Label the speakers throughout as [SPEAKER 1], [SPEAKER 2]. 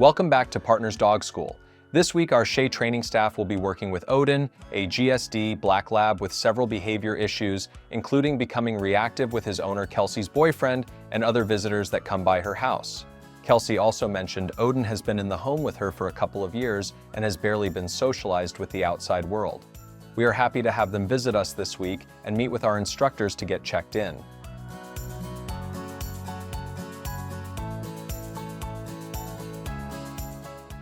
[SPEAKER 1] Welcome back to Partners Dog School. This week, our Shay training staff will be working with Odin, a GSD black lab with several behavior issues, including becoming reactive with his owner Kelsey's boyfriend and other visitors that come by her house. Kelsy also mentioned Odin has been in the home with her for a couple of years and has barely been socialized with the outside world. We are happy to have them visit us this week and meet with our instructors to get checked in.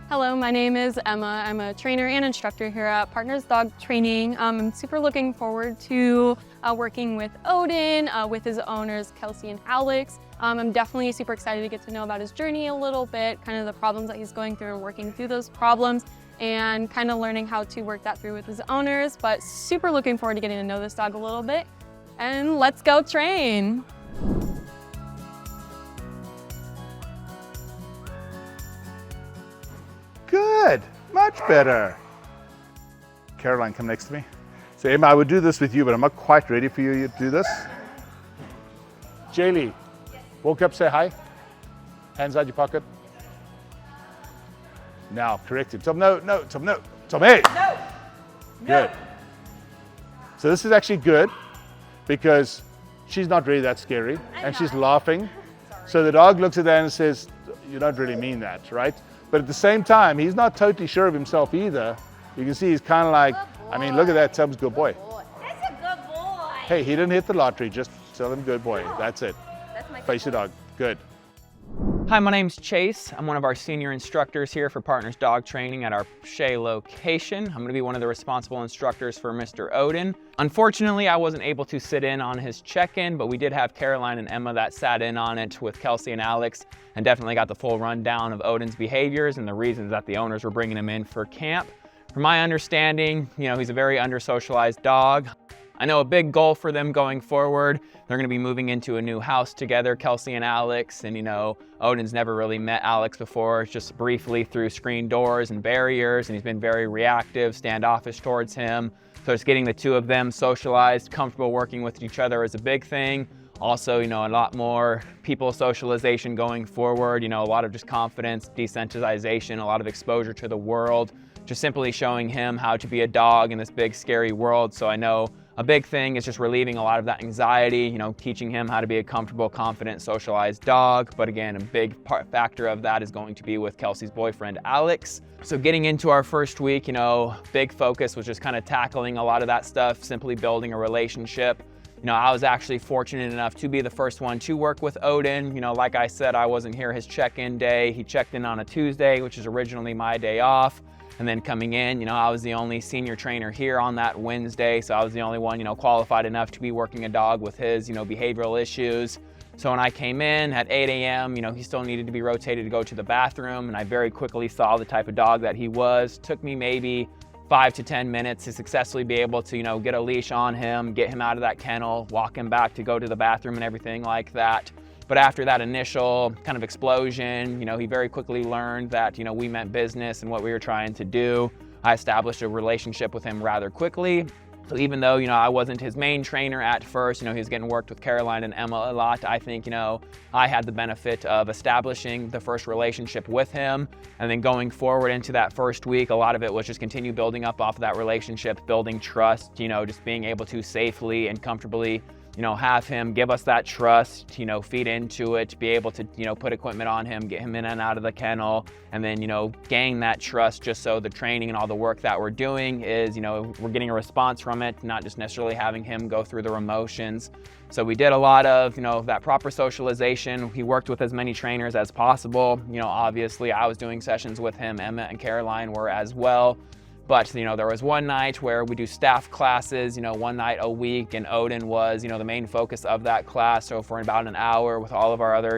[SPEAKER 2] Hello, my name is Emma. I'm a trainer and instructor here at Partners Dog Training. I'm super looking forward to working with Odin, with his owners, Kelsy and Alex. I'm definitely super excited to get to know about his journey a little bit, kind of the problems that he's going through, working through those problems, and kind of learning how to work that through with his owners. But super looking forward to getting to know this dog a little bit. And let's go train.
[SPEAKER 3] Good, much better. Caroline, come next to me. So Emma, I would do this with you, but I'm not quite ready for you to do this. Jaylee, yes. Walk up, say hi. Hands out your pocket. Now, correct it. Tom, no, Tom, no. Tom, hey. No. Good. So this is actually good because she's not really that scary and she's laughing. So the dog looks at that and says, you don't really mean that, right? But at the same time, he's not totally sure of himself either. You can see he's kind of like, I mean, look at that, Tom's good boy.
[SPEAKER 4] That's a good boy.
[SPEAKER 3] Hey, he didn't hit the lottery, just tell him good boy. That's it.
[SPEAKER 4] That's my
[SPEAKER 3] Face your dog, good.
[SPEAKER 5] Hi, my name's Chase. I'm one of our senior instructors here for Partners Dog Training at our Shay location. I'm gonna be one of the responsible instructors for Mr. Odin. Unfortunately, I wasn't able to sit in on his check-in, but we did have Caroline and Emma that sat in on it with Kelsy and Alex and definitely got the full rundown of Odin's behaviors and the reasons that the owners were bringing him in for camp. From my understanding, he's a very under-socialized dog. I know a big goal for them going forward, they're gonna be moving into a new house together, Kelsy and Alex, and Odin's never really met Alex before, just briefly through screen doors and barriers, and he's been very reactive, standoffish towards him. So just getting the two of them socialized, comfortable working with each other is a big thing. Also, a lot more people socialization going forward, a lot of just confidence, desensitization, a lot of exposure to the world, just simply showing him how to be a dog in this big, scary world. So I know a big thing is just relieving a lot of that anxiety, teaching him how to be a comfortable, confident, socialized dog. But again, a big factor of that is going to be with Kelsey's boyfriend, Alex. So getting into our first week, big focus was just kind of tackling a lot of that stuff, simply building a relationship. I was actually fortunate enough to be the first one to work with Odin. Like I said, I wasn't here his check-in day. He checked in on a Tuesday, which is originally my day off. And then coming in, I was the only senior trainer here on that Wednesday. So I was the only one, qualified enough to be working a dog with his, behavioral issues. So when I came in at 8 a.m., he still needed to be rotated to go to the bathroom. And I very quickly saw the type of dog that he was. Took me maybe 5 to 10 minutes to successfully be able to, get a leash on him, get him out of that kennel, walk him back to go to the bathroom and everything like that. But after that initial kind of explosion, he very quickly learned that, we meant business and what we were trying to do. I established a relationship with him rather quickly. So even though, I wasn't his main trainer at first, he was getting worked with Caroline and Emma a lot, I think, I had the benefit of establishing the first relationship with him. And then going forward into that first week, a lot of it was just continue building up off of that relationship, building trust, just being able to safely and comfortably have him give us that trust, feed into it, be able to, put equipment on him, get him in and out of the kennel, and then, gain that trust just so the training and all the work that we're doing is, we're getting a response from it, not just necessarily having him go through the emotions. So we did a lot of, that proper socialization. He worked with as many trainers as possible. Obviously I was doing sessions with him, Emma and Caroline were as well. But, there was one night where we do staff classes, one night a week, and Odin was, the main focus of that class. So for about an hour with all of our other,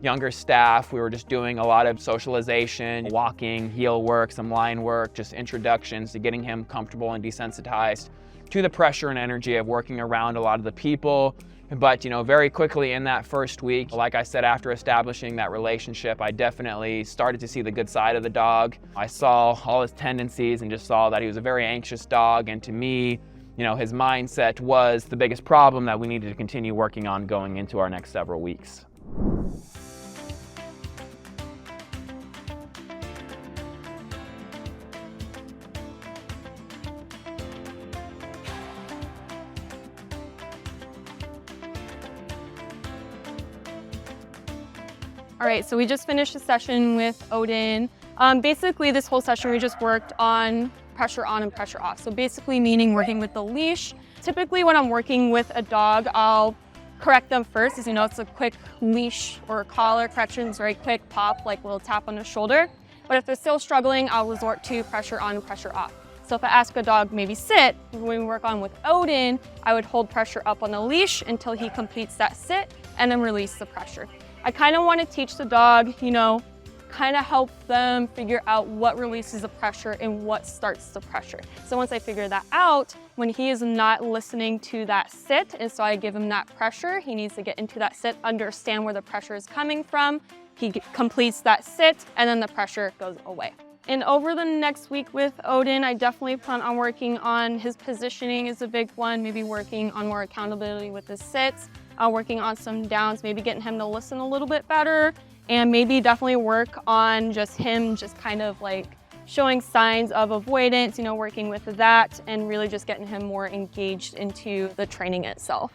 [SPEAKER 5] younger staff, we were just doing a lot of socialization, walking, heel work, some line work, just introductions to getting him comfortable and desensitized to the pressure and energy of working around a lot of the people. But, very quickly in that first week, like I said, after establishing that relationship, I definitely started to see the good side of the dog. I saw all his tendencies and just saw that he was a very anxious dog. And to me, his mindset was the biggest problem that we needed to continue working on going into our next several weeks.
[SPEAKER 2] All right, so we just finished a session with Odin. Basically, this whole session we just worked on pressure on and pressure off. So basically meaning working with the leash. Typically when I'm working with a dog, I'll correct them first, as you know, it's a quick leash or collar corrections, very quick pop, like a little tap on the shoulder. But if they're still struggling, I'll resort to pressure on and pressure off. So if I ask a dog maybe sit, when we work on with Odin, I would hold pressure up on the leash until he completes that sit and then release the pressure. I kind of want to teach the dog, you know, kind of help them figure out what releases the pressure and what starts the pressure. So once I figure that out, when he is not listening to that sit, and so I give him that pressure, he needs to get into that sit, understand where the pressure is coming from. He completes that sit, and then the pressure goes away. And over the next week with Odin, I definitely plan on working on his positioning is a big one, maybe working on more accountability with his sits, working on some downs, maybe getting him to listen a little bit better, and maybe definitely work on just him just kind of like showing signs of avoidance, you know, working with that and really just getting him more engaged into the training itself.